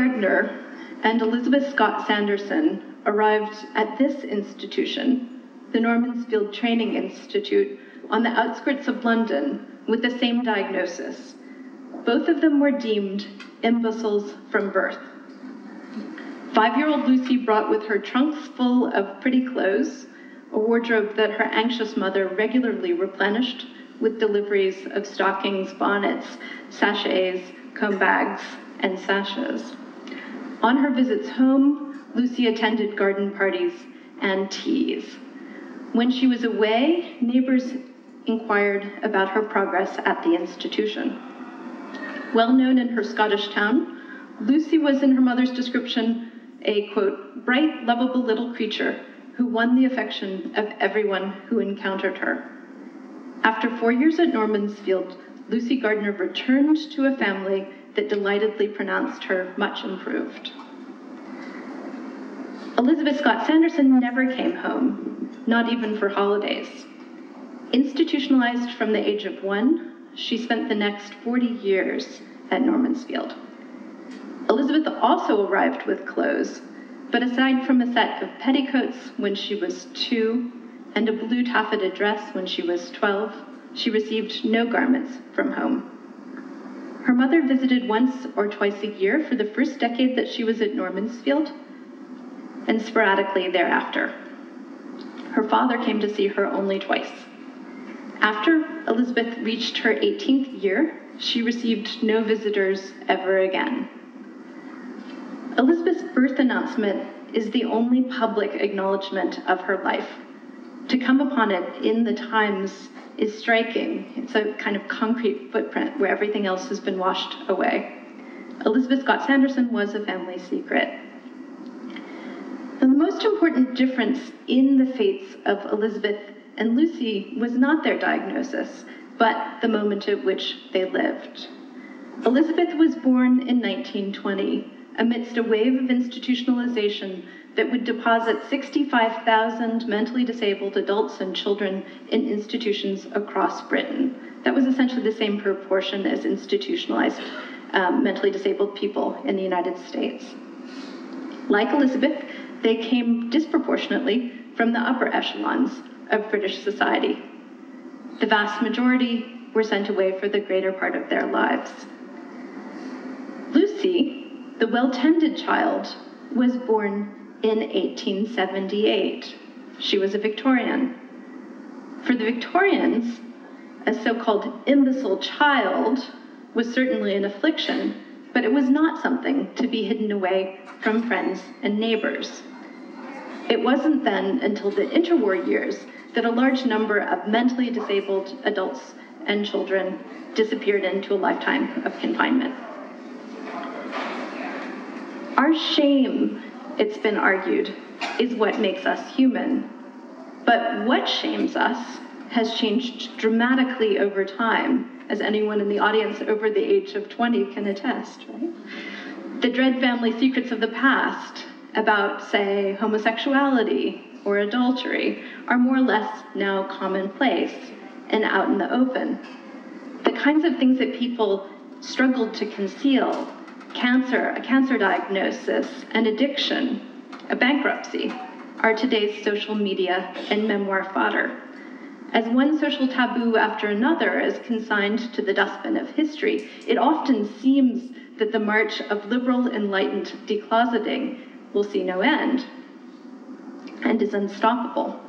Gardner and Elizabeth Scott Sanderson arrived at this institution, the Normansfield Training Institute, on the outskirts of London with the same diagnosis. Both of them were deemed imbeciles from birth. 5-year-old Lucy brought with her trunks full of pretty clothes, a wardrobe that her anxious mother regularly replenished with deliveries of stockings, bonnets, sachets, comb bags, and sashes. On her visits home, Lucy attended garden parties and teas. When she was away, neighbors inquired about her progress at the institution. Well known in her Scottish town, Lucy was, in her mother's description, a, quote, bright, lovable little creature who won the affection of everyone who encountered her. After 4 years at Normansfield, Lucy Gardner returned to a family that delightedly pronounced her much improved. Elizabeth Scott Sanderson never came home, not even for holidays. Institutionalized from the age of 1, she spent the next 40 years at Normansfield. Elizabeth also arrived with clothes, but aside from a set of petticoats when she was 2 and a blue taffeta dress when she was 12, she received no garments from home. Her mother visited once or twice a year for the first decade that she was at Normansfield, and sporadically thereafter. Her father came to see her only twice. After Elizabeth reached her 18th year, she received no visitors ever again. Elizabeth's birth announcement is the only public acknowledgement of her life. To come upon it in the Times is striking. It's a kind of concrete footprint where everything else has been washed away. Elizabeth Scott Sanderson was a family secret. And the most important difference in the fates of Elizabeth and Lucy was not their diagnosis, but the moment at which they lived. Elizabeth was born in 1920 amidst a wave of institutionalization that would deposit 65,000 mentally disabled adults and children in institutions across Britain. That was essentially the same proportion as institutionalized mentally disabled people in the United States. Like Elizabeth, they came disproportionately from the upper echelons of British society. The vast majority were sent away for the greater part of their lives. Lucy, the well-tended child, was born in 1878. She was a Victorian. For the Victorians, a so-called imbecile child was certainly an affliction, but it was not something to be hidden away from friends and neighbors. It wasn't then until the interwar years that a large number of mentally disabled adults and children disappeared into a lifetime of confinement. Our shame, it's been argued, is what makes us human. But what shames us has changed dramatically over time, as anyone in the audience over the age of 20 can attest, right? The dread family secrets of the past about, say, homosexuality or adultery are more or less now commonplace and out in the open. The kinds of things that people struggled to conceal, cancer, a cancer diagnosis, an addiction, a bankruptcy, are today's social media and memoir fodder. As one social taboo after another is consigned to the dustbin of history, it often seems that the march of liberal enlightened decloseting will see no end and is unstoppable.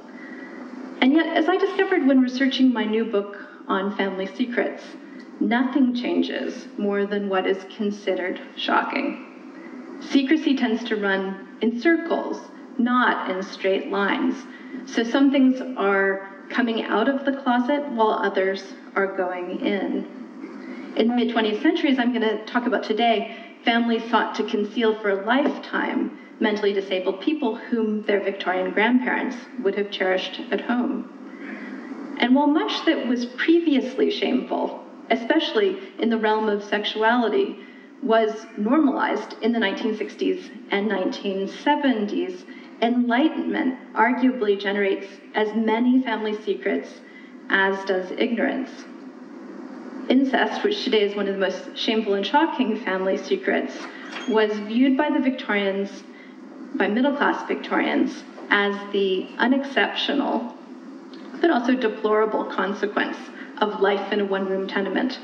And yet, as I discovered when researching my new book on family secrets, nothing changes more than what is considered shocking. Secrecy tends to run in circles, not in straight lines. So some things are coming out of the closet while others are going in. In the mid-20th century, as I'm going to talk about today, families sought to conceal for a lifetime mentally disabled people whom their Victorian grandparents would have cherished at home. And while much that was previously shameful, especially in the realm of sexuality, was normalized in the 1960s and 1970s, enlightenment arguably generates as many family secrets as does ignorance. Incest, which today is one of the most shameful and shocking family secrets, was viewed by the Victorians, by middle-class Victorians, as the unexceptional, but also deplorable consequence of life in a one-room tenement.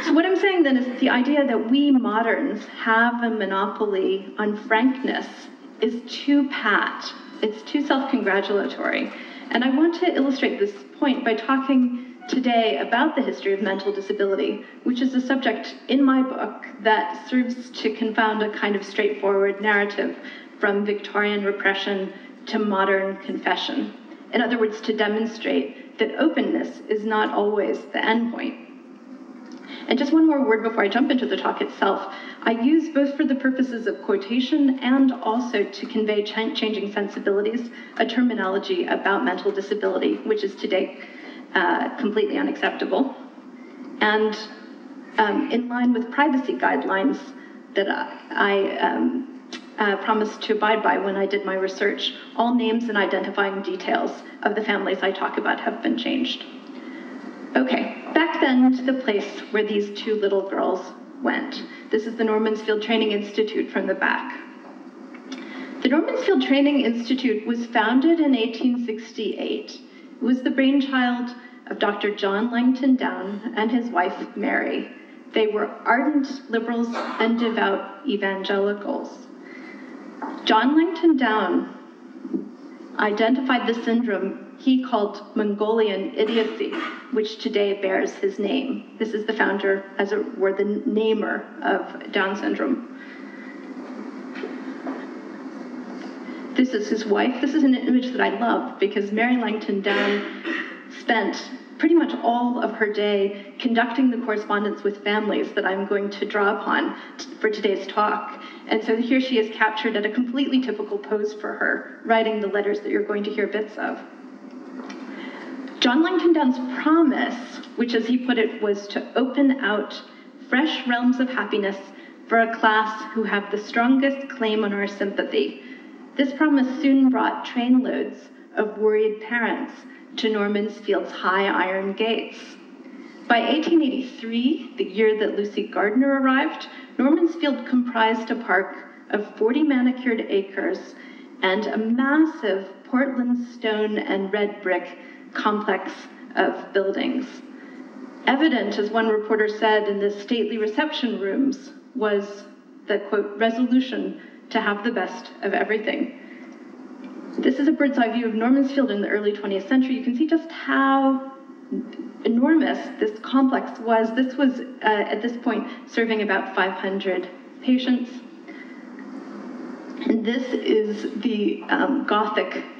So what I'm saying then is the idea that we moderns have a monopoly on frankness is too pat. It's too self-congratulatory. And I want to illustrate this point by talking today about the history of mental disability, which is a subject in my book that serves to confound a kind of straightforward narrative from Victorian repression to modern confession. In other words, to demonstrate that openness is not always the endpoint. And just one more word before I jump into the talk itself. I use, both for the purposes of quotation and also to convey changing sensibilities, a terminology about mental disability, which is today completely unacceptable. And in line with privacy guidelines that I promised to abide by when I did my research, all names and identifying details of the families I talk about have been changed. Okay, back then to the place where these two little girls went. This is the Normansfield Training Institute from the back. The Normansfield Training Institute was founded in 1868. It was the brainchild of Dr. John Langton Down and his wife, Mary. They were ardent liberals and devout evangelicals. John Langton Down identified the syndrome he called Mongolian idiocy, which today bears his name. This is the founder, as it were, the namer of Down syndrome. This is his wife. This is an image that I love because Mary Langton Down spent pretty much all of her day conducting the correspondence with families that I'm going to draw upon for today's talk. And so here she is captured at a completely typical pose for her, writing the letters that you're going to hear bits of. John Langton Down's promise, which as he put it, was to open out fresh realms of happiness for a class who have the strongest claim on our sympathy. This promise soon brought trainloads of worried parents to Normansfield's high iron gates. By 1883, the year that Lucy Gardner arrived, Normansfield comprised a park of 40 manicured acres and a massive Portland stone and red brick complex of buildings. Evident, as one reporter said, in the stately reception rooms was the, quote, resolution to have the best of everything. This is a bird's eye view of Normansfield in the early 20th century. You can see just how enormous this complex was. This was, at this point, serving about 500 patients. And this is the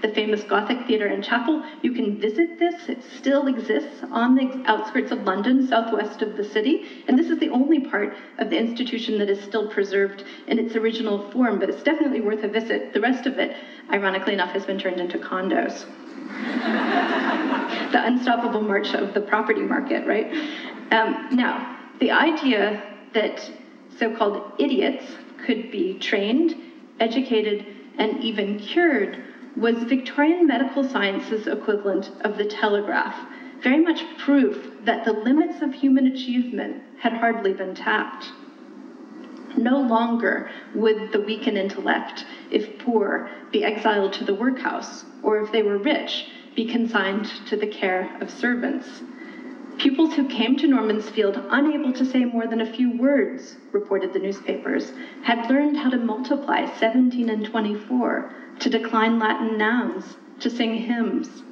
the famous Gothic Theatre and Chapel. You can visit this. It still exists on the outskirts of London, southwest of the city. And this is the only part of the institution that is still preserved in its original form, but it's definitely worth a visit. The rest of it, ironically enough, has been turned into condos. The unstoppable march of the property market, right? Now, the idea that so-called idiots could be trained, educated, and even cured was Victorian medical science's equivalent of the telegraph, very much proof that the limits of human achievement had hardly been tapped. No longer would the weak in intellect, if poor, be exiled to the workhouse, or if they were rich, be consigned to the care of servants. Pupils who came to Normansfield unable to say more than a few words, reported the newspapers, had learned how to multiply 17 and 24, to decline Latin nouns, to sing hymns.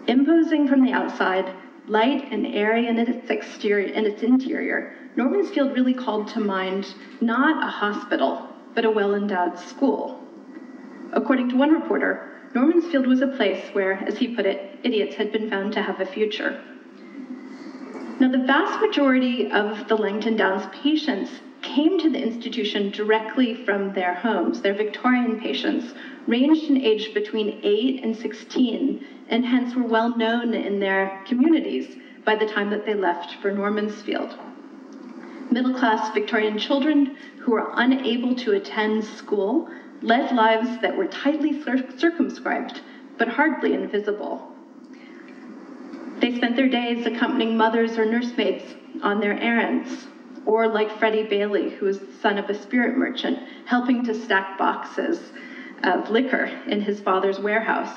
Imposing from the outside, light and airy in its exterior, in its interior, Normansfield really called to mind not a hospital, but a well-endowed school. According to one reporter, Normansfield was a place where, as he put it, idiots had been found to have a future. Now, the vast majority of the Langton Downs patients came to the institution directly from their homes. Their Victorian patients ranged in age between 8 and 16, and hence were well known in their communities by the time that they left for Normansfield. Middle-class Victorian children who were unable to attend school led lives that were tightly circumscribed, but hardly invisible. They spent their days accompanying mothers or nursemaids on their errands, or like Freddie Bailey, who was the son of a spirit merchant, helping to stack boxes of liquor in his father's warehouse.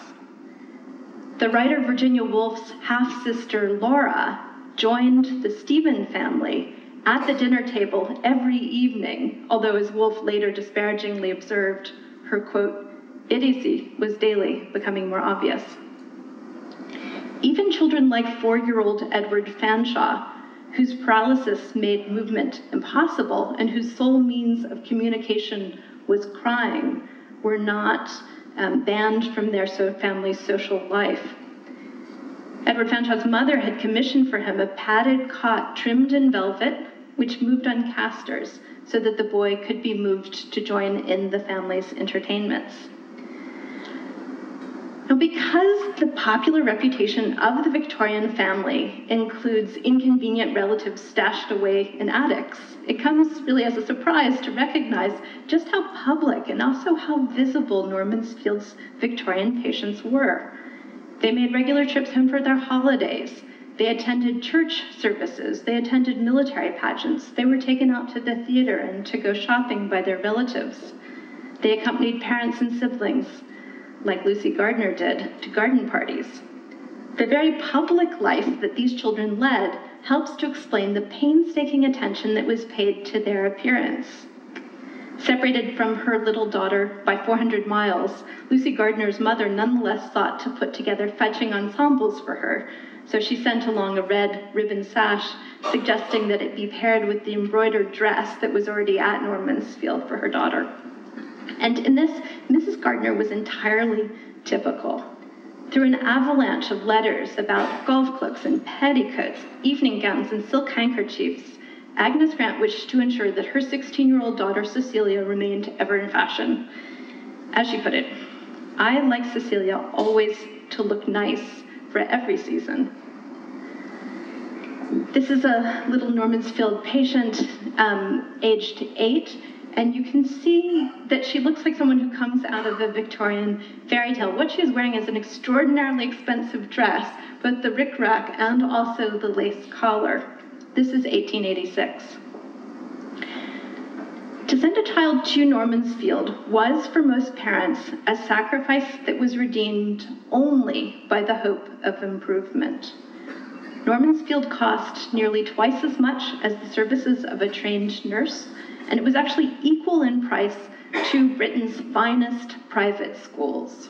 The writer Virginia Woolf's half-sister Laura joined the Stephen family at the dinner table every evening, although as Woolf later disparagingly observed, her, quote, idiocy was daily becoming more obvious. Even children like 4-year-old Edward Fanshawe, whose paralysis made movement impossible and whose sole means of communication was crying, were not banned from their family's social life. Edward Fanshawe's mother had commissioned for him a padded cot trimmed in velvet, which moved on casters so that the boy could be moved to join in the family's entertainments. Now, because the popular reputation of the Victorian family includes inconvenient relatives stashed away in attics, it comes really as a surprise to recognize just how public and also how visible Normansfield's Victorian patients were. They made regular trips home for their holidays. They attended church services. They attended military pageants. They were taken out to the theater and to go shopping by their relatives. They accompanied parents and siblings, like Lucy Gardner did, to garden parties. The very public life that these children led helps to explain the painstaking attention that was paid to their appearance. Separated from her little daughter by 400 miles, Lucy Gardner's mother nonetheless sought to put together fetching ensembles for her, so she sent along a red ribbon sash, suggesting that it be paired with the embroidered dress that was already at Normansfield for her daughter. And in this, Mrs. Gardner was entirely typical. Through an avalanche of letters about golf clubs and petticoats, evening gowns and silk handkerchiefs, Agnes Grant wished to ensure that her 16-year-old daughter Cecilia remained ever in fashion. As she put it, I like Cecilia always to look nice for every season. This is a little Normansfield patient, aged 8, and you can see that she looks like someone who comes out of a Victorian fairy tale. What she is wearing is an extraordinarily expensive dress, both the rickrack and also the lace collar. This is 1886. To send a child to Normansfield was, for most parents, a sacrifice that was redeemed only by the hope of improvement. Normansfield cost nearly twice as much as the services of a trained nurse, and it was actually equal in price to Britain's finest private schools.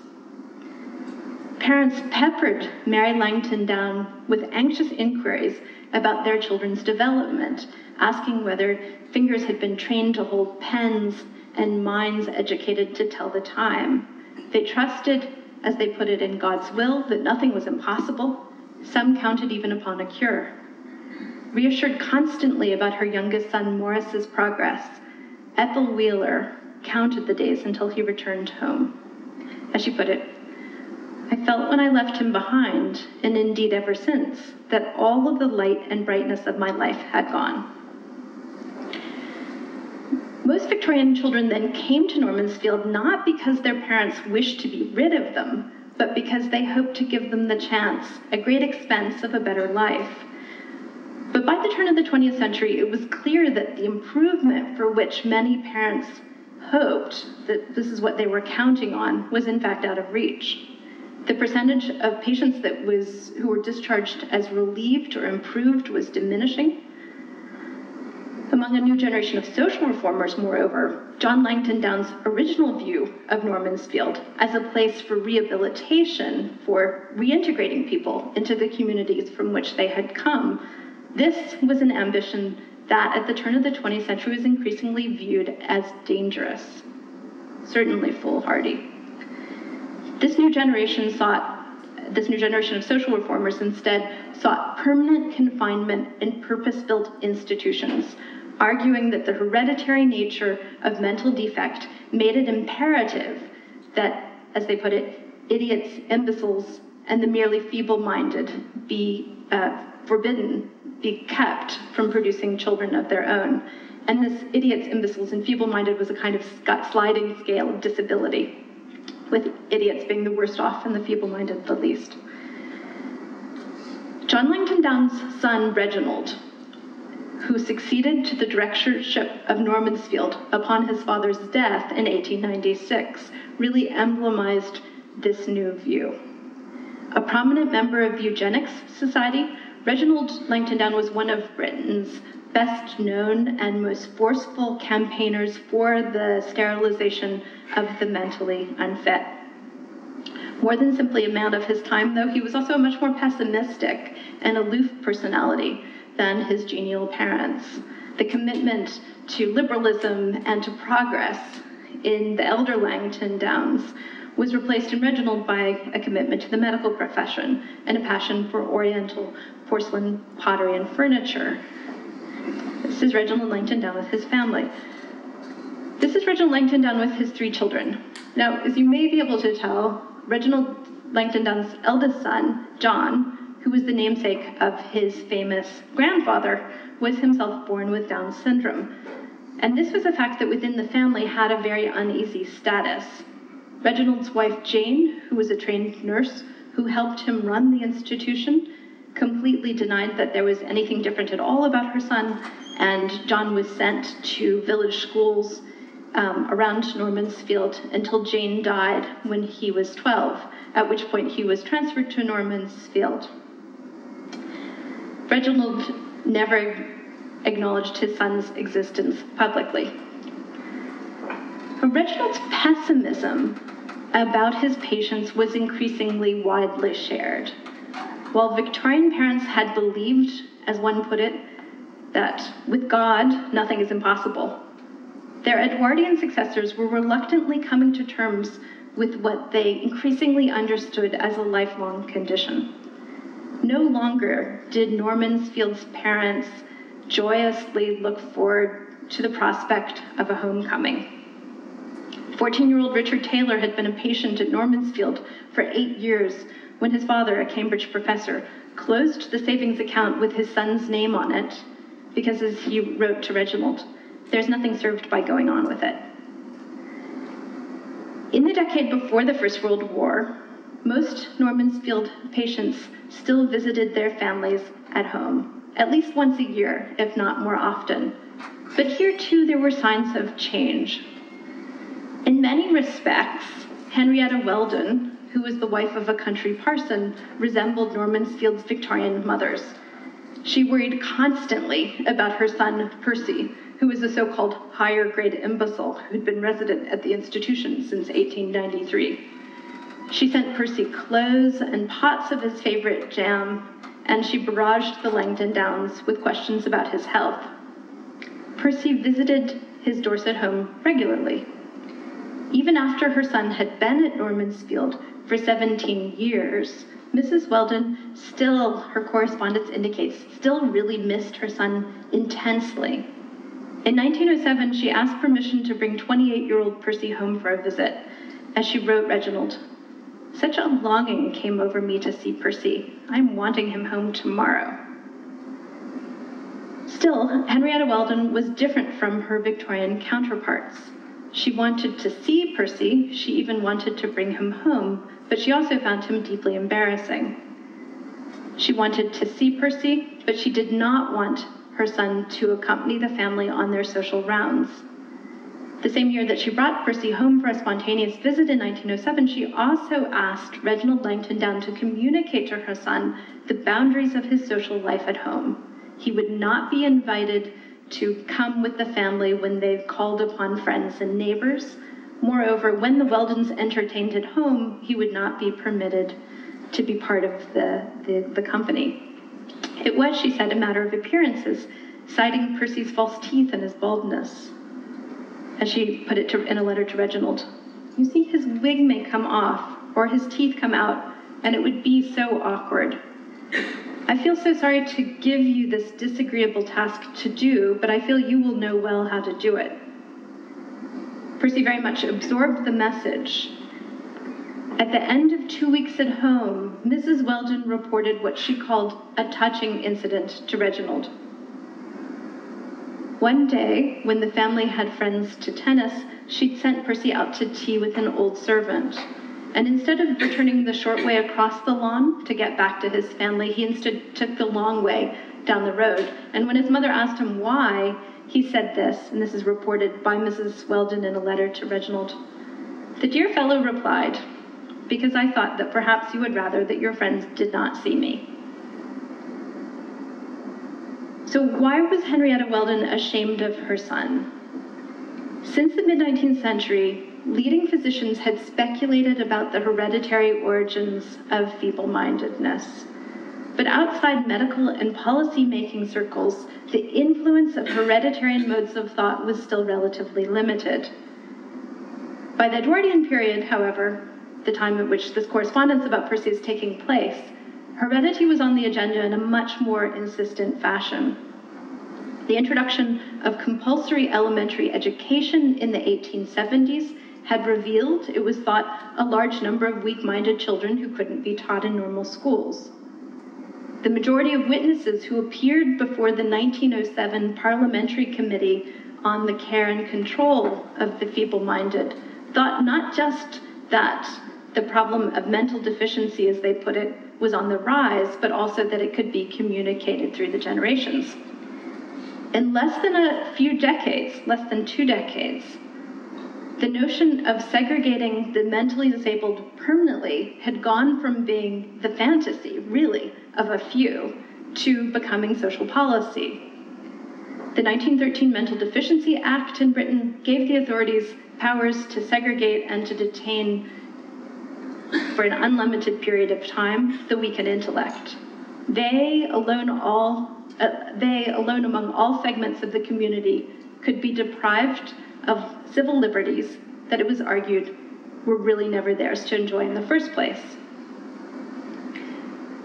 Parents peppered Mary Langton down with anxious inquiries about their children's development, asking whether fingers had been trained to hold pens and minds educated to tell the time. They trusted, as they put it, in God's will, that nothing was impossible. Some counted even upon a cure. Reassured constantly about her youngest son Morris's progress, Ethel Wheeler counted the days until he returned home. As she put it, I felt when I left him behind, and indeed ever since, that all of the light and brightness of my life had gone. Most Victorian children then came to Normansfield not because their parents wished to be rid of them, but because they hoped to give them the chance, at great expense, of a better life. But by the turn of the 20th century, it was clear that the improvement for which many parents hoped, that this is what they were counting on, was in fact out of reach. The percentage of patients who were discharged as relieved or improved was diminishing. Among a new generation of social reformers, moreover, John Langton Down's original view of Normansfield as a place for rehabilitation, for reintegrating people into the communities from which they had come, this was an ambition that at the turn of the 20th century was increasingly viewed as dangerous, certainly foolhardy. This new generation of social reformers instead sought permanent confinement in purpose-built institutions, arguing that the hereditary nature of mental defect made it imperative that, as they put it, idiots, imbeciles, and the merely feeble-minded be kept from producing children of their own. And this idiots, imbeciles, and feeble-minded was a kind of sliding scale of disability, with idiots being the worst off and the feeble-minded the least. John Langton Down's son, Reginald, who succeeded to the directorship of Normansfield upon his father's death in 1896, really emblemized this new view. A prominent member of Eugenics Society, Reginald Langton Down was one of Britain's best known and most forceful campaigners for the sterilization of the mentally unfit. More than simply a man of his time, though, he was also a much more pessimistic and aloof personality than his genial parents. The commitment to liberalism and to progress in the elder Langton Downs was replaced in Reginald by a commitment to the medical profession and a passion for Oriental porcelain, pottery, and furniture. This is Reginald Langton Down with his family. This is Reginald Langton Down with his 3 children. Now, as you may be able to tell, Reginald Langton Down's eldest son, John, who was the namesake of his famous grandfather, was himself born with Down syndrome. And this was a fact that within the family had a very uneasy status. Reginald's wife, Jane, who was a trained nurse who helped him run the institution, completely denied that there was anything different at all about her son, and John was sent to village schools around Normansfield until Jane died when he was 12, at which point he was transferred to Normansfield. Reginald never acknowledged his son's existence publicly. But Reginald's pessimism about his patients was increasingly widely shared. While Victorian parents had believed, as one put it, that with God, nothing is impossible, their Edwardian successors were reluctantly coming to terms with what they increasingly understood as a lifelong condition. No longer did Normansfield's parents joyously look forward to the prospect of a homecoming. 14-year-old Richard Taylor had been a patient at Normansfield for 8 years when his father, a Cambridge professor, closed the savings account with his son's name on it because, as he wrote to Reginald, there's nothing served by going on with it. In the decade before the First World War, most Normansfield patients still visited their families at home, at least once a year, if not more often. But here, too, there were signs of change. In many respects, Henrietta Weldon, who was the wife of a country parson, resembled Normansfield's Victorian mothers. She worried constantly about her son, Percy, who was a so-called higher-grade imbecile who'd been resident at the institution since 1893. She sent Percy clothes and pots of his favorite jam, and she barraged the Langton Downs with questions about his health. Percy visited his Dorset home regularly. Even after her son had been at Normansfield for 17 years, Mrs. Weldon still, her correspondence indicates, still really missed her son intensely. In 1907, she asked permission to bring 28-year-old Percy home for a visit. As she wrote Reginald, "Such a longing came over me to see Percy. I'm wanting him home tomorrow." Still, Henrietta Weldon was different from her Victorian counterparts. She wanted to see Percy, she even wanted to bring him home, but she also found him deeply embarrassing. She wanted to see Percy, but she did not want her son to accompany the family on their social rounds. The same year that she brought Percy home for a spontaneous visit in 1907, she also asked Reginald Langton Down to communicate to her son the boundaries of his social life at home. He would not be invited to come with the family when they called upon friends and neighbors. Moreover, when the Weldons entertained at home, he would not be permitted to be part of the company. It was, she said, a matter of appearances, citing Percy's false teeth and his baldness. As she put it in a letter to Reginald, "You see, his wig may come off, or his teeth come out, and it would be so awkward. I feel so sorry to give you this disagreeable task to do, but I feel you will know well how to do it." Percy very much absorbed the message. At the end of 2 weeks at home, Mrs. Weldon reported what she called a touching incident to Reginald. One day, when the family had friends to tennis, she'd sent Percy out to tea with an old servant. And instead of returning the short way across the lawn to get back to his family, he instead took the long way down the road. And when his mother asked him why, he said this, and this is reported by Mrs. Weldon in a letter to Reginald. The dear fellow replied, "Because I thought that perhaps you would rather that your friends did not see me." So why was Henrietta Weldon ashamed of her son? Since the mid-19th century, leading physicians had speculated about the hereditary origins of feeble-mindedness. But outside medical and policy-making circles, the influence of hereditary modes of thought was still relatively limited. By the Edwardian period, however, the time at which this correspondence about Percy is taking place, heredity was on the agenda in a much more insistent fashion. The introduction of compulsory elementary education in the 1870s had revealed, it was thought, a large number of weak-minded children who couldn't be taught in normal schools. The majority of witnesses who appeared before the 1907 Parliamentary Committee on the Care and Control of the Feeble-Minded thought not just that the problem of mental deficiency, as they put it, was on the rise, but also that it could be communicated through the generations. In less than a few decades, less than 2 decades, the notion of segregating the mentally disabled permanently had gone from being the fantasy, really, of a few, to becoming social policy. The 1913 Mental Deficiency Act in Britain gave the authorities powers to segregate and to detain for an unlimited period of time the weak in intellect. They alone among all segments of the community could be deprived of civil liberties that it was argued were really never theirs to enjoy in the first place.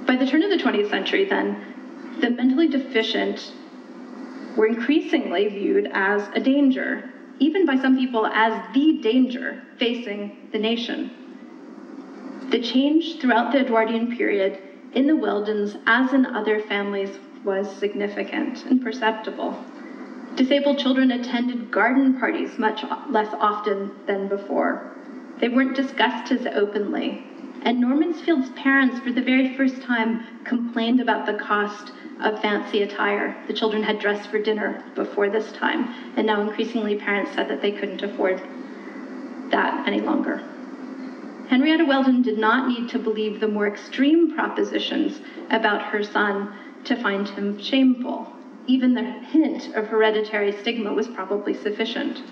By the turn of the 20th century, then, the mentally deficient were increasingly viewed as a danger, even by some people as the danger facing the nation. The change throughout the Edwardian period in the Weldons, as in other families, was significant and perceptible. Disabled children attended garden parties much less often than before. They weren't discussed as openly. And Normansfield's parents, for the very first time, complained about the cost of fancy attire. The children had dressed for dinner before this time, and now increasingly parents said that they couldn't afford that any longer. Henrietta Weldon did not need to believe the more extreme propositions about her son to find him shameful. Even the hint of hereditary stigma was probably sufficient.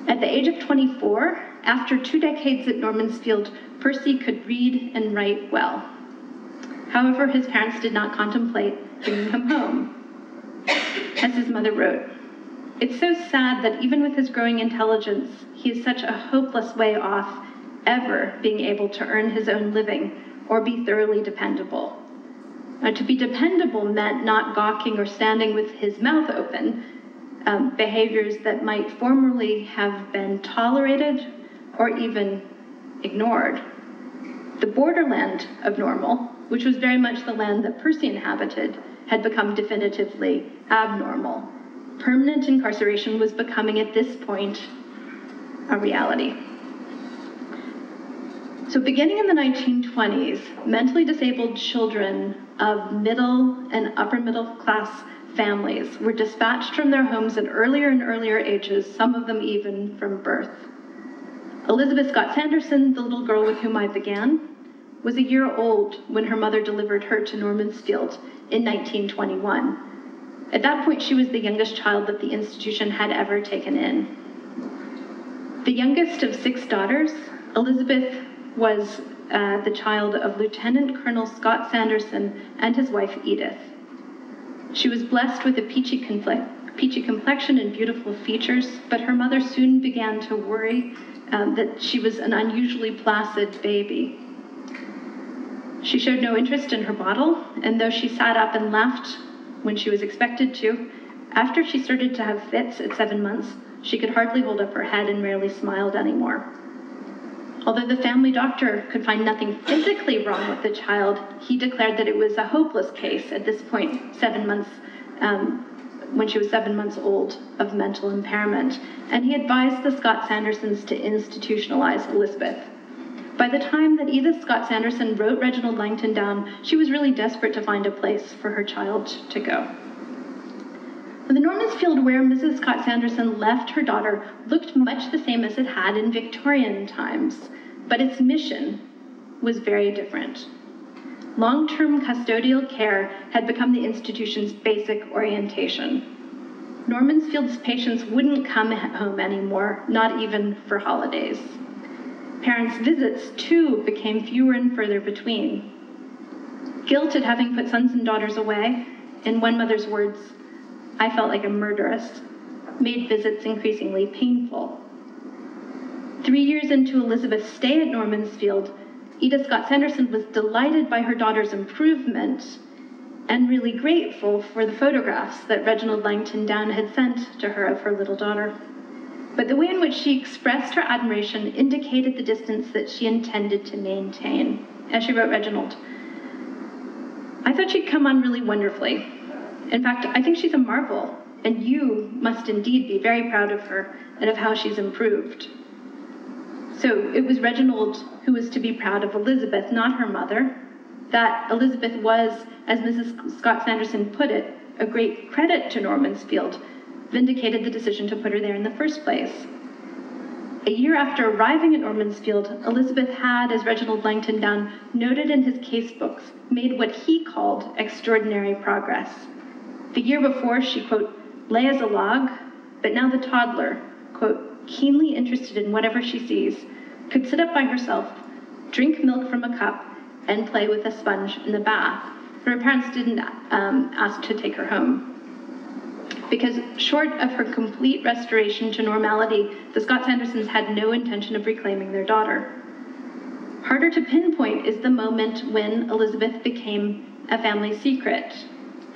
At the age of 24, after 2 decades at Normansfield, Percy could read and write well. However, his parents did not contemplate bringing him home. As his mother wrote, "It's so sad that even with his growing intelligence, he is such a hopeless way off ever being able to earn his own living or be thoroughly dependable." To be dependable meant not gawking or standing with his mouth open, behaviors that might formerly have been tolerated or even ignored. The borderland of normal, which was very much the land that Percy inhabited, had become definitively abnormal. Permanent incarceration was becoming, at this point, a reality. So beginning in the 1920s, mentally disabled children of middle and upper middle class families were dispatched from their homes at earlier and earlier ages, some of them even from birth. Elizabeth Scott Sanderson, the little girl with whom I began, was a year old when her mother delivered her to Normansfield in 1921. At that point, she was the youngest child that the institution had ever taken in. The youngest of 6 daughters, Elizabeth was the child of Lieutenant Colonel Scott Sanderson and his wife Edith. She was blessed with a peachy complexion and beautiful features, but her mother soon began to worry that she was an unusually placid baby. She showed no interest in her bottle, and though she sat up and laughed when she was expected to, after she started to have fits at 7 months, she could hardly hold up her head and rarely smiled anymore. Although the family doctor could find nothing physically wrong with the child, he declared that it was a hopeless case at this point, 7 months, when she was 7 months old, of mental impairment, and he advised the Scott Sandersons to institutionalize Elizabeth. By the time that Edith Scott Sanderson wrote Reginald Langton down, she was really desperate to find a place for her child to go. The Normansfield where Mrs. Scott Sanderson left her daughter looked much the same as it had in Victorian times, but its mission was very different. Long-term custodial care had become the institution's basic orientation. Normansfield's patients wouldn't come home anymore, not even for holidays. Parents' visits, too, became fewer and further between. Guilt at having put sons and daughters away, in one mother's words, "I felt like a murderess," made visits increasingly painful. 3 years into Elizabeth's stay at Normansfield, Edith Scott Sanderson was delighted by her daughter's improvement and really grateful for the photographs that Reginald Langton Down had sent to her of her little daughter. But the way in which she expressed her admiration indicated the distance that she intended to maintain. As she wrote Reginald, "I thought she'd come on really wonderfully. In fact, I think she's a marvel, and you must indeed be very proud of her and of how she's improved." So it was Reginald who was to be proud of Elizabeth, not her mother. That Elizabeth was, as Mrs. Scott Sanderson put it, a great credit to Normansfield, vindicated the decision to put her there in the first place. A year after arriving at Normansfield, Elizabeth had, as Reginald Langton Down noted in his case books, made what he called extraordinary progress. The year before, she, quote, "lay as a log, but now the toddler, quote, keenly interested in whatever she sees, could sit up by herself, drink milk from a cup, and play with a sponge in the bath." But her parents didn't ask to take her home. Because short of her complete restoration to normality, the Scott Sandersons had no intention of reclaiming their daughter. Harder to pinpoint is the moment when Elizabeth became a family secret.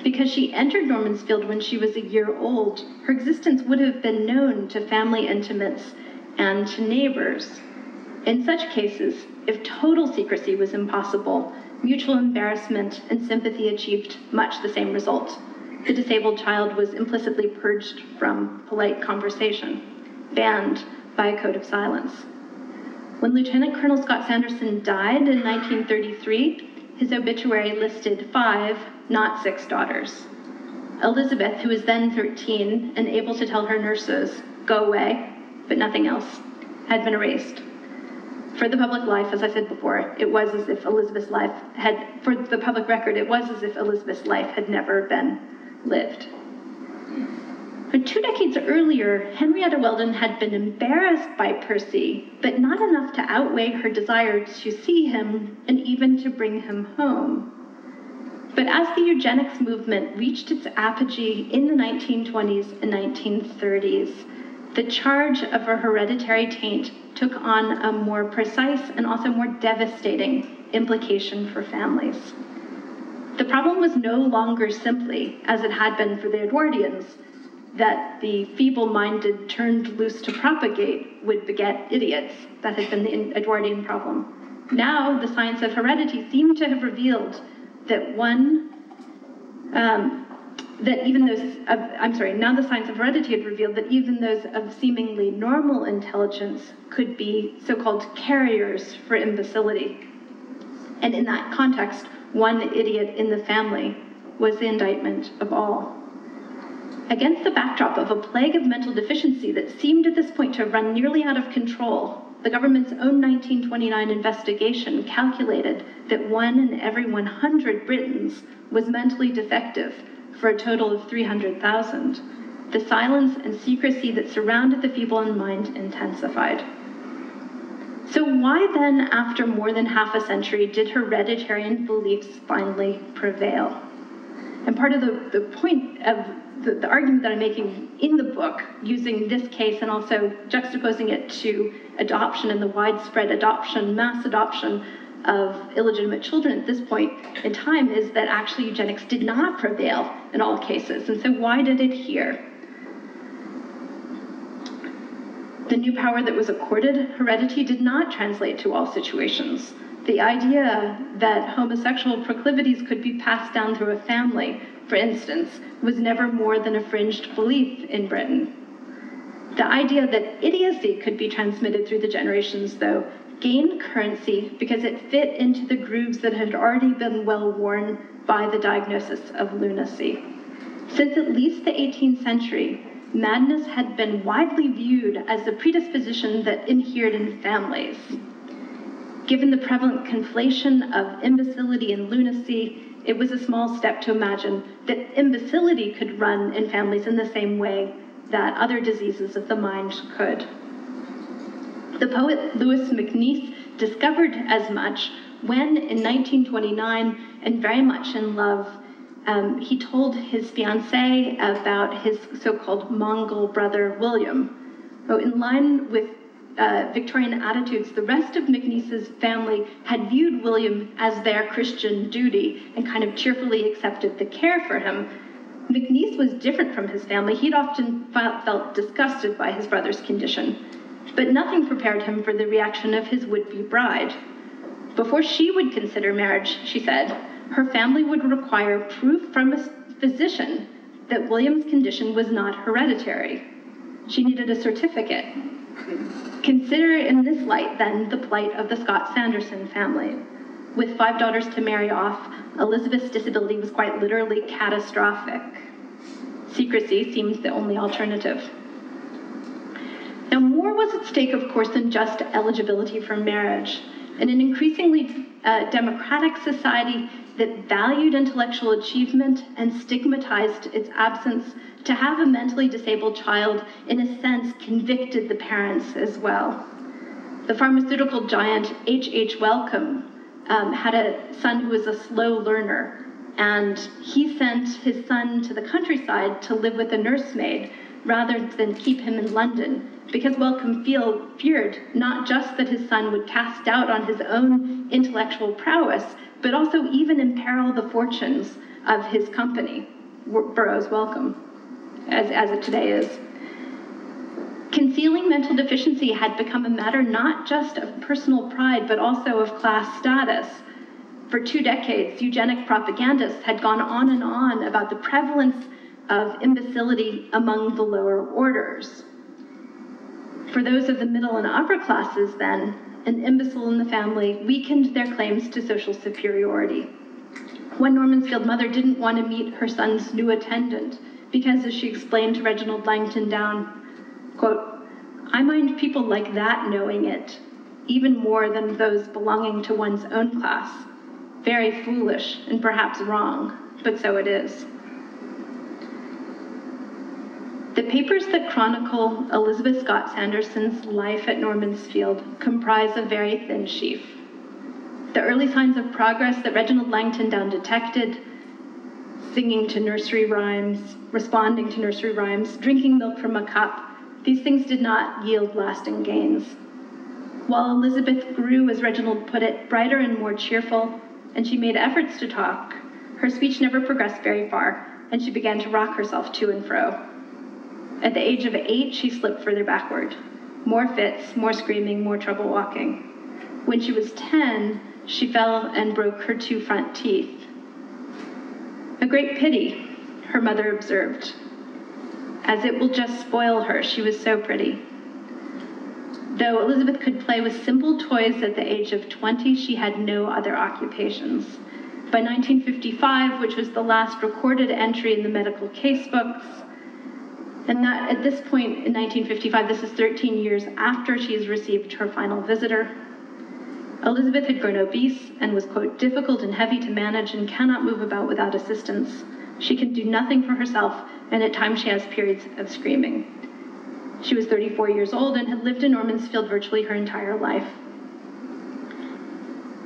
Because she entered Normansfield when she was a year old, her existence would have been known to family intimates and to neighbors. In such cases, if total secrecy was impossible, mutual embarrassment and sympathy achieved much the same result. The disabled child was implicitly purged from polite conversation, banned by a code of silence. When Lieutenant Colonel Scott Sanderson died in 1933, his obituary listed 5, not 6 daughters. Elizabeth, who was then 13 and able to tell her nurses, "go away," but nothing else, had been erased. For the public life, as I said before, it was as if Elizabeth's life had, for the public record, it was as if Elizabeth's life had never been lived. But 2 decades earlier, Henrietta Weldon had been embarrassed by Percy, but not enough to outweigh her desire to see him and even to bring him home. But as the eugenics movement reached its apogee in the 1920s and 1930s, the charge of a hereditary taint took on a more precise and also more devastating implication for families. The problem was no longer simply, as it had been for the Edwardians, that the feeble-minded turned loose to propagate would beget idiots. That had been the Edwardian problem. Now the science of heredity seemed to have revealed that now the science of heredity had revealed that even those of seemingly normal intelligence could be so-called carriers for imbecility. And in that context, one idiot in the family was the indictment of all. Against the backdrop of a plague of mental deficiency that seemed at this point to have run nearly out of control, the government's own 1929 investigation calculated that 1 in every 100 Britons was mentally defective, for a total of 300,000. The silence and secrecy that surrounded the feeble in mind intensified. So why then, after more than half a century, did hereditarian beliefs finally prevail? And part of the point of the argument that I'm making in the book, using this case and also juxtaposing it to adoption and the widespread adoption, mass adoption of illegitimate children at this point in time, is that actually eugenics did not prevail in all cases. And so why did it here? The new power that was accorded heredity did not translate to all situations. The idea that homosexual proclivities could be passed down through a family, for instance, was never more than a fringed belief in Britain. The idea that idiocy could be transmitted through the generations, though, gained currency because it fit into the grooves that had already been well worn by the diagnosis of lunacy. Since at least the 18th century, madness had been widely viewed as a predisposition that inhered in families. Given the prevalent conflation of imbecility and lunacy, it was a small step to imagine that imbecility could run in families in the same way that other diseases of the mind could. The poet Louis Mcneese discovered as much when, in 1929, and very much in love, he told his fiancée about his so-called Mongol brother, William. So in line with Victorian attitudes, the rest of Mcneese's family had viewed William as their Christian duty and kind of cheerfully accepted the care for him. Mcneese was different from his family. He'd often felt disgusted by his brother's condition, but nothing prepared him for the reaction of his would-be bride. Before she would consider marriage, she said, her family would require proof from a physician that William's condition was not hereditary. She needed a certificate. Consider in this light, then, the plight of the Scott Sanderson family. With 5 daughters to marry off, Elizabeth's disability was quite literally catastrophic. Secrecy seemed the only alternative. Now, more was at stake, of course, than just eligibility for marriage. In an increasingly democratic society that valued intellectual achievement and stigmatized its absence, to have a mentally disabled child, in a sense, convicted the parents as well. The pharmaceutical giant H.H. Wellcome had a son who was a slow learner, and he sent his son to the countryside to live with a nursemaid rather than keep him in London, because Wellcome feared not just that his son would cast doubt on his own intellectual prowess, but also even imperil the fortunes of his company, Burroughs Wellcome, as it today is. Concealing mental deficiency had become a matter not just of personal pride, but also of class status. For 2 decades, eugenic propagandists had gone on and on about the prevalence of imbecility among the lower orders. For those of the middle and upper classes, then, an imbecile in the family weakened their claims to social superiority. One Normansfield mother didn't want to meet her son's new attendant because, as she explained to Reginald Langton Down, quote, "I mind people like that knowing it, even more than those belonging to one's own class. Very foolish and perhaps wrong, but so it is." The papers that chronicle Elizabeth Scott Sanderson's life at Normansfield comprise a very thin sheaf. The early signs of progress that Reginald Langton Down detected, singing to nursery rhymes, responding to nursery rhymes, drinking milk from a cup, these things did not yield lasting gains. While Elizabeth grew, as Reginald put it, brighter and more cheerful, and she made efforts to talk, her speech never progressed very far, and she began to rock herself to and fro. At the age of 8, she slipped further backward. More fits, more screaming, more trouble walking. When she was 10, she fell and broke her 2 front teeth. "A great pity," her mother observed, "as it will just spoil her. She was so pretty." Though Elizabeth could play with simple toys at the age of 20, she had no other occupations. By 1955, which was the last recorded entry in the medical casebooks, and that at this point in 1955, this is 13 years after she has received her final visitor, Elizabeth had grown obese and was, quote, "difficult and heavy to manage and cannot move about without assistance. She can do nothing for herself, and at times she has periods of screaming." She was 34 years old and had lived in Normansfield virtually her entire life.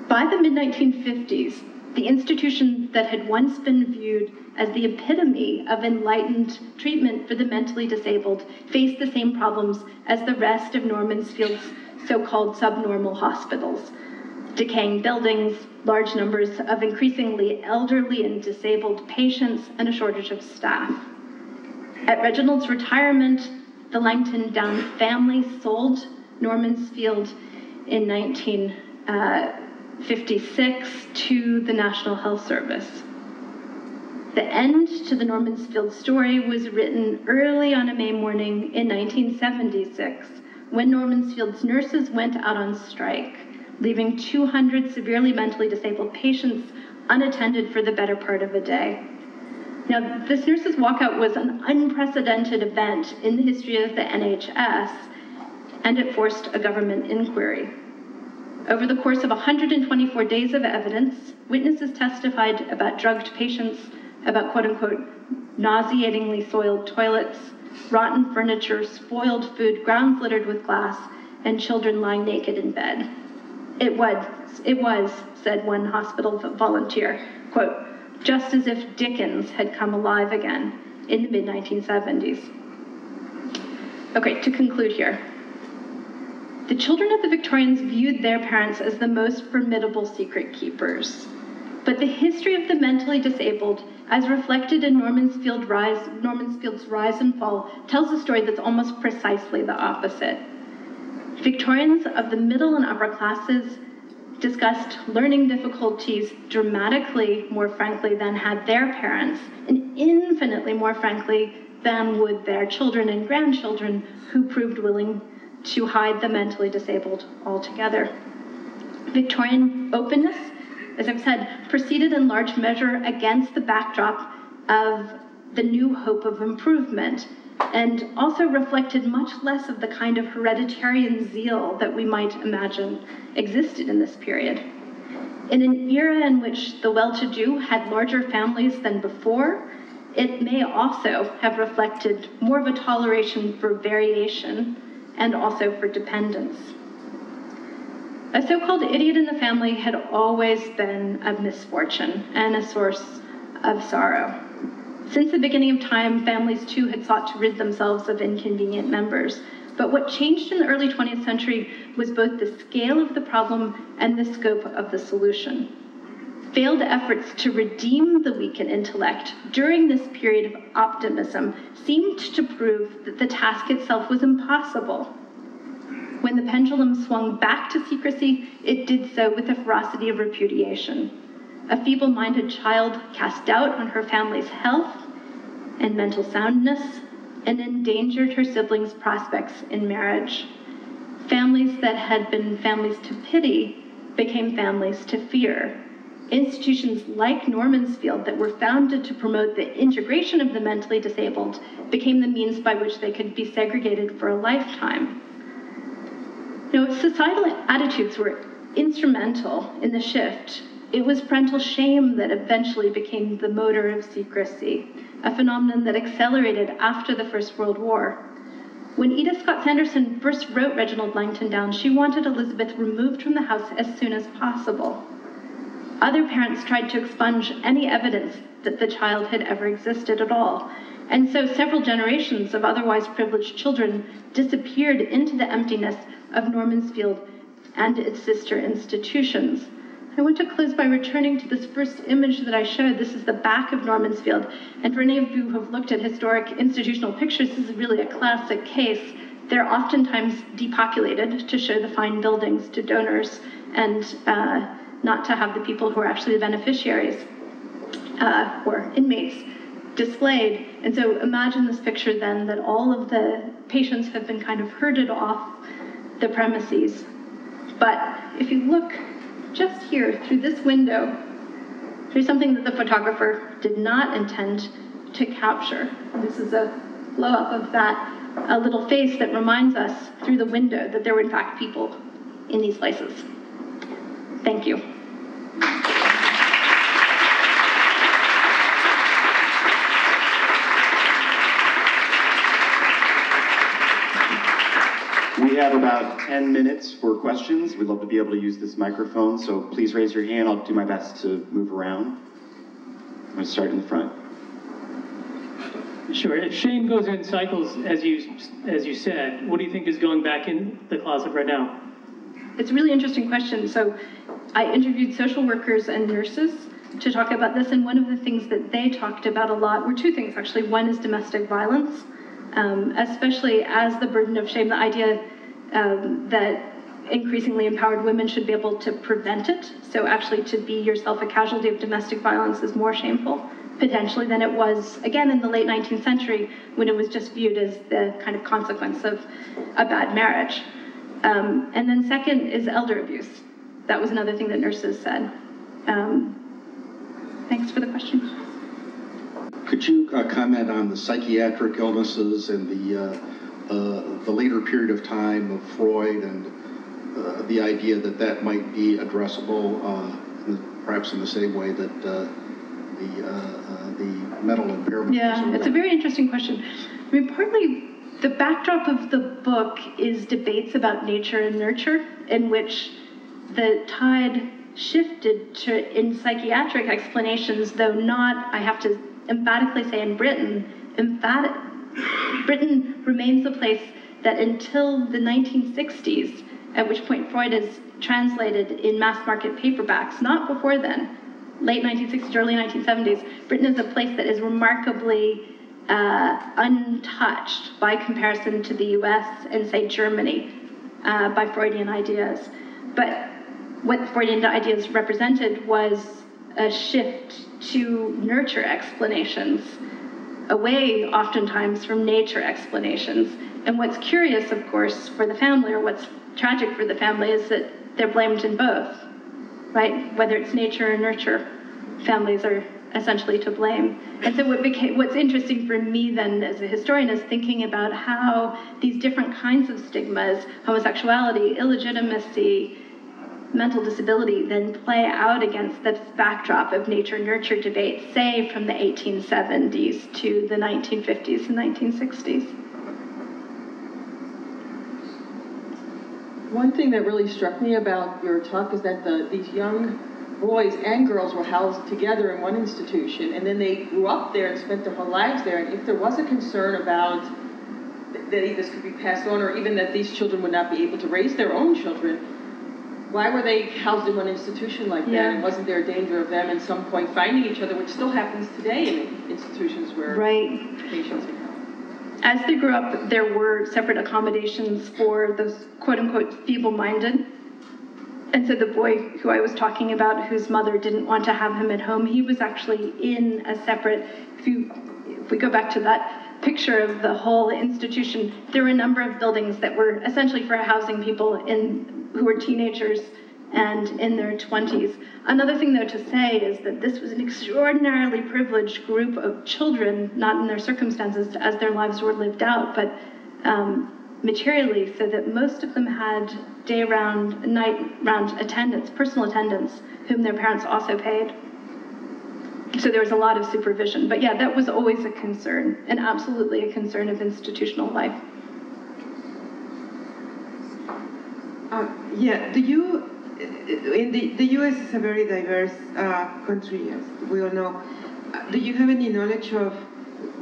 By the mid-1950s, the institution that had once been viewed as the epitome of enlightened treatment for the mentally disabled faced the same problems as the rest of Normansfield's so-called subnormal hospitals: decaying buildings, large numbers of increasingly elderly and disabled patients, and a shortage of staff. At Reginald's retirement, the Langton Down family sold Normansfield in 1956 to the National Health Service. The end to the Normansfield story was written early on a May morning in 1976, when Normansfield's nurses went out on strike. leaving 200 severely mentally disabled patients unattended for the better part of a day. Now, this nurse's walkout was an unprecedented event in the history of the NHS, and it forced a government inquiry. Over the course of 124 days of evidence, witnesses testified about drugged patients, about quote-unquote nauseatingly soiled toilets, rotten furniture, spoiled food, grounds littered with glass, and children lying naked in bed. It was, said one hospital volunteer, quote, just as if Dickens had come alive again in the mid-1970s. Okay, to conclude here. The children of the Victorians viewed their parents as the most formidable secret keepers. But the history of the mentally disabled, as reflected in Norman's Field's rise and fall, tells a story that's almost precisely the opposite. Victorians of the middle and upper classes discussed learning difficulties dramatically more frankly than had their parents, and infinitely more frankly than would their children and grandchildren who proved willing to hide the mentally disabled altogether. Victorian openness, as I've said, proceeded in large measure against the backdrop of the new hope of improvement, and also reflected much less of the kind of hereditarian zeal that we might imagine existed in this period. In an era in which the well-to-do had larger families than before, it may also have reflected more of a toleration for variation and also for dependence. A so-called idiot in the family had always been a misfortune and a source of sorrow. Since the beginning of time, families too had sought to rid themselves of inconvenient members. But what changed in the early 20th century was both the scale of the problem and the scope of the solution. Failed efforts to redeem the weakened intellect during this period of optimism seemed to prove that the task itself was impossible. When the pendulum swung back to secrecy, it did so with the ferocity of repudiation. A feeble-minded child cast doubt on her family's health and mental soundness and endangered her siblings' prospects in marriage. Families that had been families to pity became families to fear. Institutions like Norman's Field that were founded to promote the integration of the mentally disabled became the means by which they could be segregated for a lifetime. Now, societal attitudes were instrumental in the shift. It was parental shame that eventually became the motor of secrecy, a phenomenon that accelerated after the First World War. When Edith Scott Sanderson first wrote Reginald Langton down, she wanted Elizabeth removed from the house as soon as possible. Other parents tried to expunge any evidence that the child had ever existed at all. And so several generations of otherwise privileged children disappeared into the emptiness of Norman's Field and its sister institutions. I want to close by returning to this first image that I showed. This is the back of Norman's Field. And for any of you who have looked at historic institutional pictures, this is really a classic case. They're oftentimes depopulated to show the fine buildings to donors and not to have the people who are actually the beneficiaries or inmates displayed. And so imagine this picture then that all of the patients have been kind of herded off the premises. But if you look just here through this window, there's something that the photographer did not intend to capture. This is a blow-up of that, a little face that reminds us through the window that there were in fact people in these places. Thank you. We have about 10 minutes for questions. We'd love to be able to use this microphone, so please raise your hand. I'll do my best to move around. I'm going to start in the front. Sure. If shame goes in cycles, as you said, what do you think is going back in the closet right now? It's a really interesting question. So I interviewed social workers and nurses to talk about this, and one of the things that they talked about a lot were two things, actually. One is domestic violence, especially as the burden of shame, the idea that increasingly empowered women should be able to prevent it. So actually to be yourself a casualty of domestic violence is more shameful, potentially, than it was, again, in the late 19th century, when it was just viewed as the kind of consequence of a bad marriage. And then second is elder abuse. that was another thing that nurses said. Thanks for the question. Could you comment on the psychiatric illnesses and the later period of time of Freud and the idea that that might be addressable, perhaps in the same way that the mental impairment? Yeah, it's a very interesting question. I mean, partly the backdrop of the book is debates about nature and nurture, in which the tide shifted in psychiatric explanations, though not, I have to emphatically say, in Britain. Britain remains a place that until the 1960s, at which point Freud is translated in mass market paperbacks, not before then, late 1960s, early 1970s, Britain is a place that is remarkably untouched by comparison to the US and, say, Germany by Freudian ideas. But what Freudian ideas represented was a shift to nurture explanations, away oftentimes from nature explanations. And what's curious, of course, for the family, or what's tragic for the family, is that they're blamed in both, right? Whether it's nature or nurture, families are essentially to blame. And so what's interesting for me then as a historian is thinking about how these different kinds of stigmas, homosexuality, illegitimacy, mental disability, then play out against this backdrop of nature-nurture debate, say from the 1870s to the 1950s and 1960s. One thing that really struck me about your talk is that these young boys and girls were housed together in one institution, and then they grew up there and spent their whole lives there. And if there was a concern about that this could be passed on, or even that these children would not be able to raise their own children, why were they housed in one institution like that? Yeah. And wasn't there a danger of them at some point finding each other, which still happens today in institutions where patients are housed? As they grew up, there were separate accommodations for those quote-unquote feeble-minded. And so the boy who I was talking about, whose mother didn't want to have him at home, he was actually in a separate, if we go back to that picture of the whole institution, there were a number of buildings that were essentially for housing people who were teenagers and in their 20s. Another thing, though, to say is that this was an extraordinarily privileged group of children, not in their circumstances as their lives were lived out, but materially, so that most of them had day-round, night-round attendants, personal attendants, whom their parents also paid. So there was a lot of supervision. But yeah, that was always a concern, and absolutely a concern of institutional life. Yeah, do you, in the U.S. is a very diverse country, as we all know. Do you have any knowledge of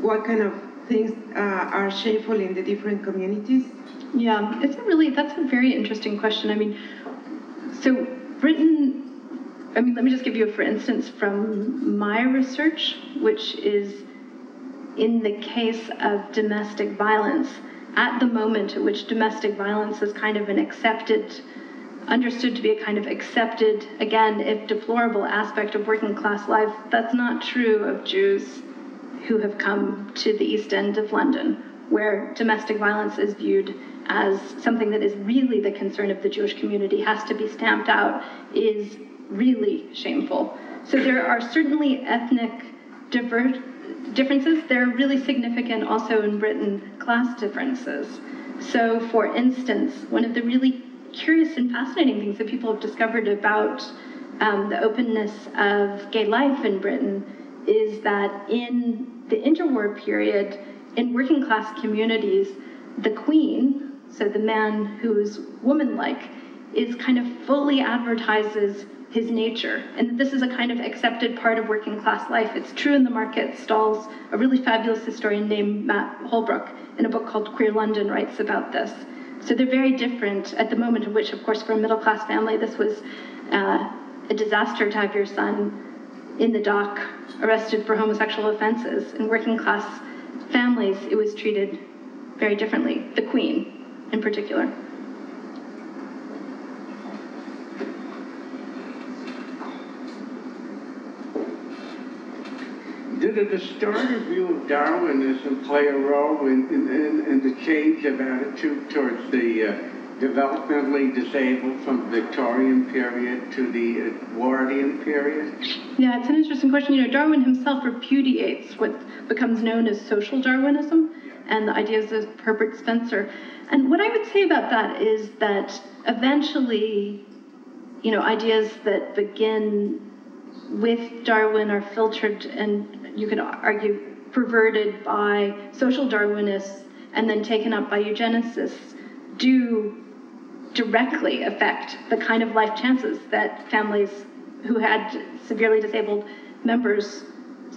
what kind of things are shameful in the different communities? Yeah, that's a very interesting question. I mean, so Britain, let me just give you a for instance from my research, which is in the case of domestic violence. At the moment at which domestic violence is kind of understood to be a kind of accepted, again, if deplorable aspect of working class life, that's not true of Jews who have come to the East End of London, where domestic violence is viewed as something that is really the concern of the Jewish community, has to be stamped out, is really shameful. So there are certainly ethnic differences. There are really significant also in Britain class differences. So for instance, one of the really curious and fascinating things that people have discovered about the openness of gay life in Britain is that in the interwar period, in working class communities, the queen, so the man who is woman-like, is kind of fully advertises his nature, and this is a kind of accepted part of working class life. It's true in the market stalls. A really fabulous historian named Matt Holbrook, in a book called Queer London, writes about this. So they're very different at the moment in which, of course, for a middle class family, this was a disaster to have your son in the dock, arrested for homosexual offenses. In working class families, it was treated very differently, the queen in particular. Did a distorted view of Darwinism play a role in the change of attitude towards the developmentally disabled from the Victorian period to the Edwardian period? Yeah, it's an interesting question. You know, Darwin himself repudiates what becomes known as social Darwinism and the ideas of Herbert Spencer. And what I would say about that is that eventually, you know, ideas that begin with Darwin are filtered and you could argue perverted by social Darwinists and then taken up by eugenicists do directly affect the kind of life chances that families who had severely disabled members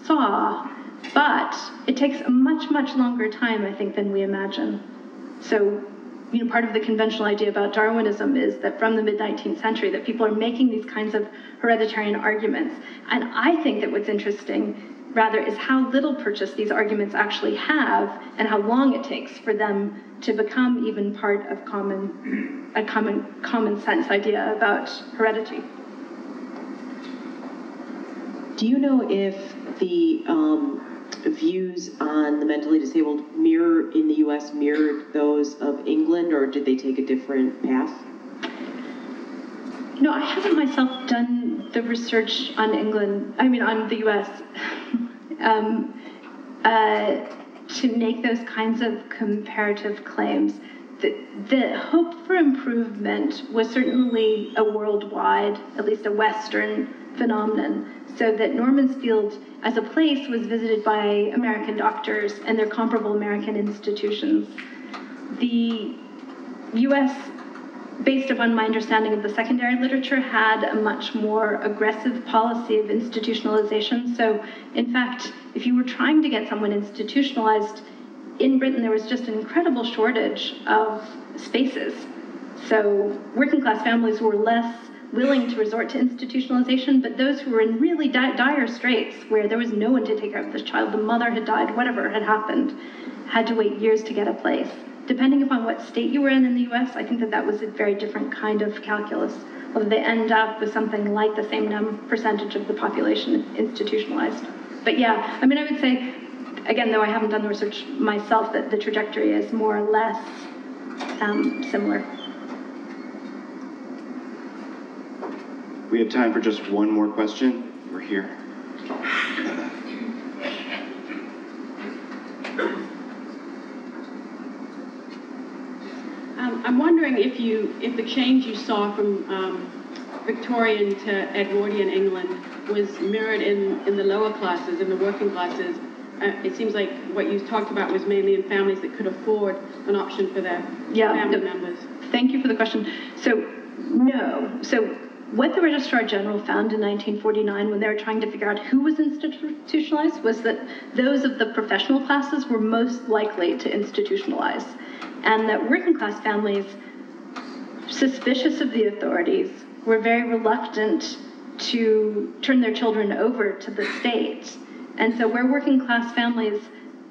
saw. But it takes a much, much longer time, I think, than we imagine. So, you know, part of the conventional idea about Darwinism is that from the mid-19th century that people are making these kinds of hereditarian arguments. And I think that what's interesting, rather, is how little purchase these arguments actually have and how long it takes for them to become even part of a common sense idea about heredity. Do you know if the views on the mentally disabled in the U.S. mirrored those of England, or did they take a different path? You know, I haven't myself done the research on on the U.S. To make those kinds of comparative claims. The hope for improvement was certainly a worldwide, at least a Western phenomenon, so that Normansfield as a place was visited by American doctors and their comparable American institutions. The U.S., based upon my understanding of the secondary literature, had a much more aggressive policy of institutionalization. So, in fact, if you were trying to get someone institutionalized, in Britain there was just an incredible shortage of spaces. So working class families were less willing to resort to institutionalization, but those who were in really dire straits, where there was no one to take care of this child, the mother had died, whatever had happened, had to wait years to get a place. Depending upon what state you were in the US, I think that was a very different kind of calculus, although they end up with something like the same percentage of the population institutionalized. But yeah, I mean, I would say, again, though I haven't done the research myself, that the trajectory is more or less similar. We have time for just one more question. We're here. I'm wondering if the change you saw from Victorian to Edwardian England was mirrored in the lower classes, in the working classes. It seems like what you talked about was mainly in families that could afford an option for their family members. Thank you for the question. So, no. So, what the Registrar General found in 1949 when they were trying to figure out who was institutionalized was that those of the professional classes were most likely to institutionalize, and that working class families, suspicious of the authorities, were very reluctant to turn their children over to the state. And so where working class families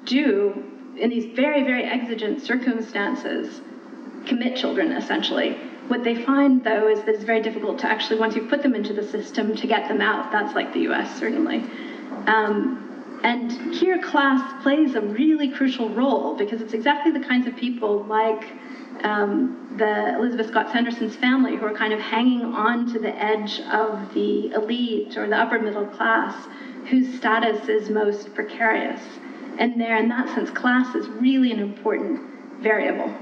do, in these very, very exigent circumstances, commit children, essentially, what they find, though, is that it's very difficult to actually, once you put them into the system, to get them out. That's like the US, certainly. And here class plays a really crucial role, because it's exactly the kinds of people like the Elizabeth Scott Sanderson's family who are kind of hanging on to the edge of the elite or the upper middle class, whose status is most precarious. And there, in that sense, class is really an important variable.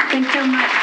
Thanks so much.